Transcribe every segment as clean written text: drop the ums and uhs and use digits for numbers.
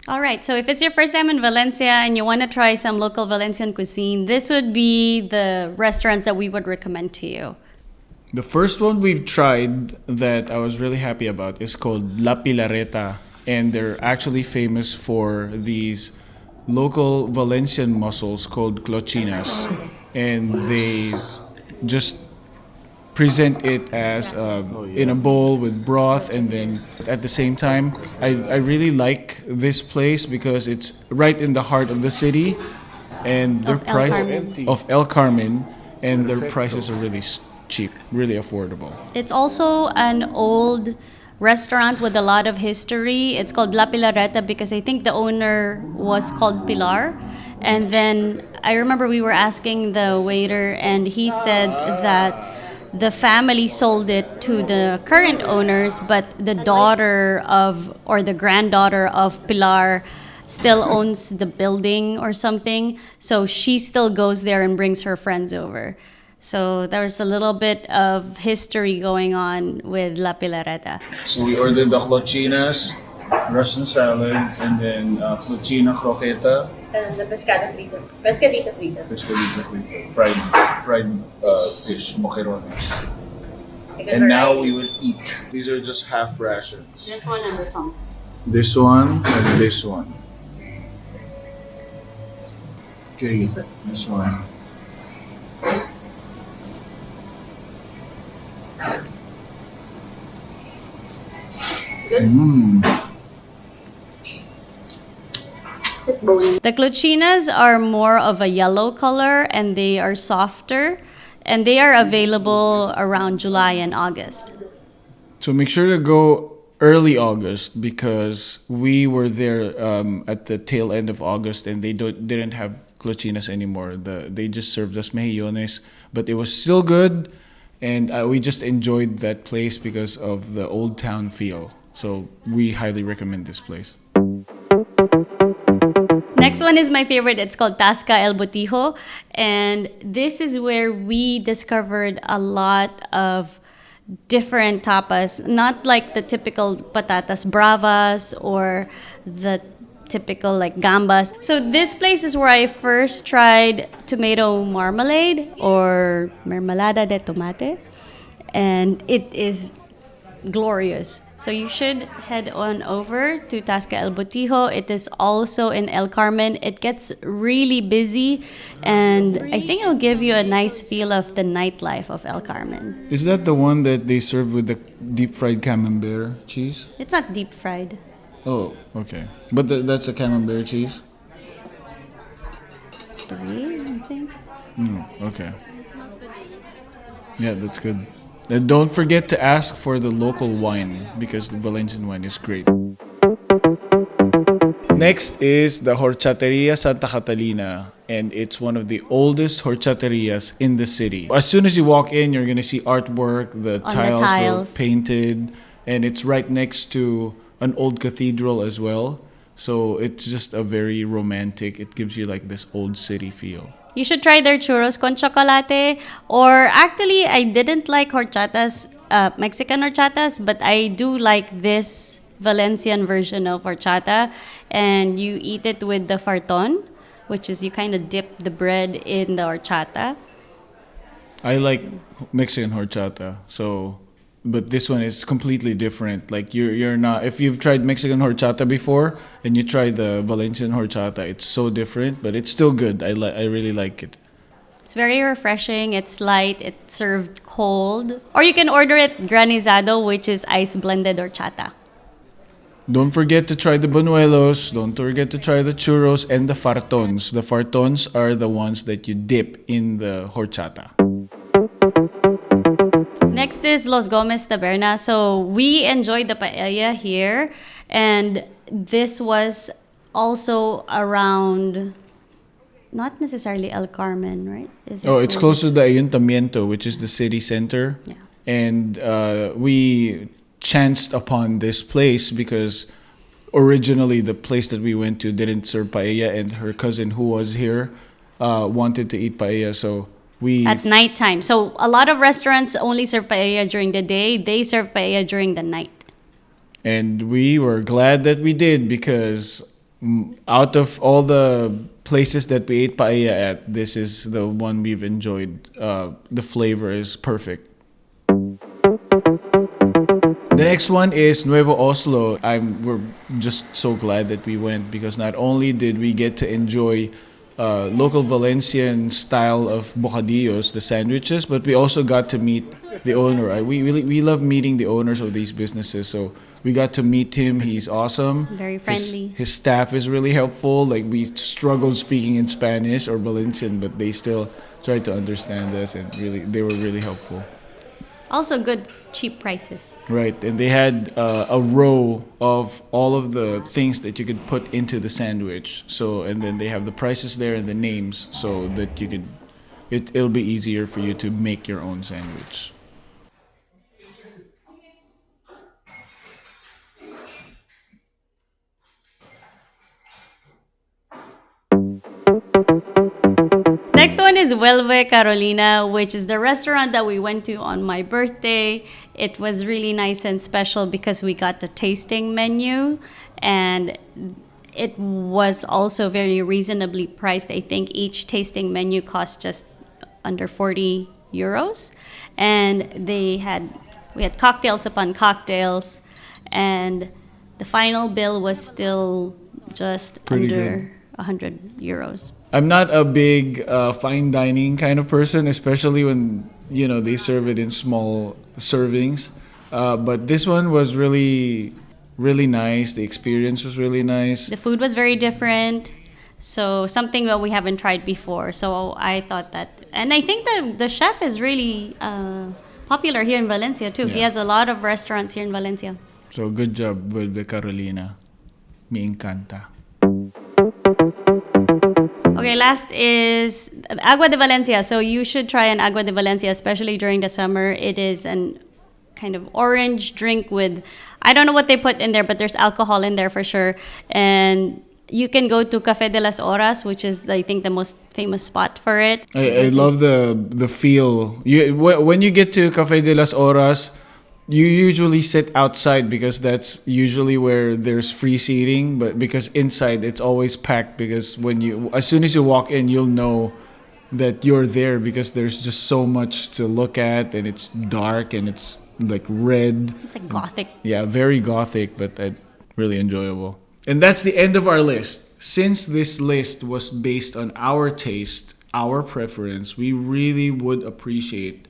All right, so if it's your first time in Valencia and you want to try some local Valencian cuisine, this would be the restaurants that we would recommend to you. The first one we've tried that I was really happy about is called La Pilareta, and they're actually famous for these local Valencian mussels called clochinas, and they just present it as in a bowl with broth, and then at the same time I really like this place because it's right in the heart of the city, and their Of El price Carmen. of El Carmen, and their prices are really cheap, really affordable. It's also an old restaurant with a lot of history. It's called La Pilareta because I think the owner was called Pilar. And then I remember we were asking the waiter, and he said that the family sold it to the current owners, but the daughter of, or the granddaughter of Pilar still owns the building or something. So she still goes there and brings her friends over. So there's a little bit of history going on with La Pilareta. So we ordered the clochinas, Russian salad, and then clochina croqueta, The pescado frito. Pescadito frito. pescadito frito, fried fish, macarones. Like a And now variety. we will eat. These are just half rations. This one and this one. This one and this one. Okay, this one. Mmm. Sit bone. The clochinas are more of a yellow color and they are softer, and they are available around July and August. So make sure to go early August because we were there at the tail end of August, and they didn't have clochinas anymore. They just served us mejillones, but it was still good, and we just enjoyed that place because of the old town feel. So we highly recommend this place. Next one is my favorite. It's called Tasca El Botijo, and this is where we discovered a lot of different tapas, not like the typical patatas bravas or the typical like gambas. So this place is where I first tried tomato marmalade or mermelada de tomate, and it is glorious. So you should head on over to Tasca El Botijo. It is also in El Carmen. It gets really busy, and I think it'll give you a nice feel of the nightlife of El Carmen. Is that the one that they serve with the deep fried camembert cheese? It's not deep fried. Oh, okay. But that's a camembert cheese? Three, I think. Okay. Yeah, that's good. And don't forget to ask for the local wine because the Valencian wine is great. Next is the Horchateria Santa Catalina, and it's one of the oldest horchaterias in the city. As soon as you walk in, you're gonna see artwork. The On the tiles tiles. were painted, and it's right next to an old cathedral as well. So it's just a very romantic. It gives you like this old city feel. You should try their churros con chocolate. Or actually, I didn't like horchatas, Mexican horchatas, but I do like this Valencian version of horchata. And you eat it with the farton, which is you kind of dip the bread in the horchata. I like Mexican horchata, so but this one is completely different. Like you're not, if you've tried Mexican horchata before and you try the Valencian horchata, it's so different, but it's still good. I really like it. It's very refreshing. It's light. It's served cold. Or you can order it granizado, which is ice blended horchata. Don't forget to try the buñuelos. Don't forget to try the churros and the fartons. The fartons are the ones that you dip in the horchata. Next is Los Gomez Taverna. So we enjoyed the paella here, and this was also around, not necessarily El Carmen, right? Is it Oh, it's close to the Ayuntamiento, which is the city center. Yeah. And we chanced upon this place because originally the place that we went to didn't serve paella, and her cousin who was here wanted to eat paella, so we At nighttime. So a lot of restaurants only serve paella during the day. They serve paella during the night. and we were glad that we did because out of all the places that we ate paella at, this is the one we've enjoyed. The flavor is perfect. The next one is Nuevo Oslo. We're just so glad that we went because not only did we get to enjoy local Valencian style of bocadillos, the sandwiches, but we also got to meet the owner. We love meeting the owners of these businesses, so we got to meet him. He's awesome. Very friendly. His staff is really helpful. Like, we struggled speaking in Spanish or Valencian, but they still tried to understand us, and they were really helpful. Also good, cheap prices. Right, and they had a row of all of the things that you could put into the sandwich. So, and then they have the prices there and the names, so that you could, it'll be easier for you to make your own sandwich. Next one is Vuelve Carolina, which is the restaurant that we went to on my birthday. It was really nice and special because we got the tasting menu, and it was also very reasonably priced. I think each tasting menu cost just under 40 euros. And we had cocktails upon cocktails, and the final bill was still just Pretty under good. 100 euros. I'm not a big fine dining kind of person, especially when they serve it in small servings. But this one was really, really nice. The experience was really nice. The food was very different, so something that we haven't tried before. So I thought that, and I think the chef is really popular here in Valencia too. He Yeah. has a lot of restaurants here in Valencia. So good job with the Carolina. Me encanta. Okay, last is Agua de Valencia. So you should try an Agua de Valencia, especially during the summer. It is an kind of orange drink with, I don't know what they put in there, but there's alcohol in there for sure. And you can go to Café de las Horas, which is, I think, the most famous spot for it. I love the feel. When you get to Café de las Horas, you usually sit outside because that's usually where there's free seating. But because inside it's always packed, because as soon as you walk in, you'll know that you're there because there's just so much to look at, and it's dark and it's like red. It's like gothic. Yeah, very gothic, but really enjoyable. And that's the end of our list. Since this list was based on our taste, our preference, we really would appreciate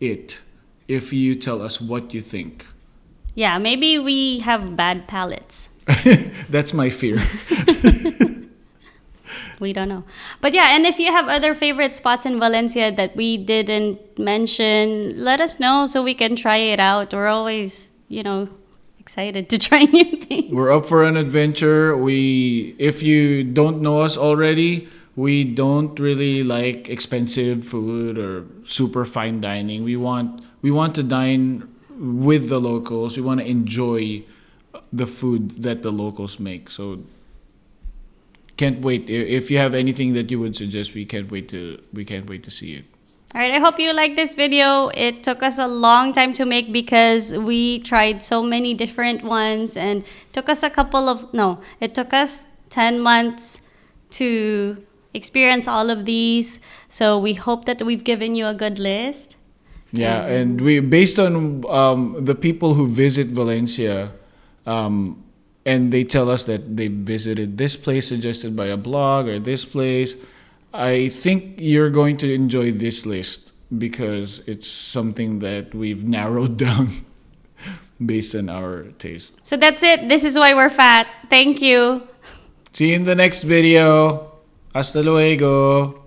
it if you tell us what you think. Yeah, maybe we have bad palates. That's my fear. We don't know. But yeah, and if you have other favorite spots in Valencia that we didn't mention, let us know so we can try it out. We're always, excited to try new things. We're up for an adventure. If you don't know us already, we don't really like expensive food or super fine dining. We want to dine with the locals. We want to enjoy the food that the locals make. So can't wait. If you have anything that you would suggest, we can't wait to see it. All right, I hope you like this video. It took us a long time to make because we tried so many different ones, and took us it took us 10 months to experience all of these. So we hope that we've given you a good list. Yeah, and we, based on the people who visit Valencia, and they tell us that they visited this place suggested by a blog or this place, I think you're going to enjoy this list because it's something that we've narrowed down based on our taste. So that's it. This is why we're fat. Thank you. See you in the next video. Hasta luego.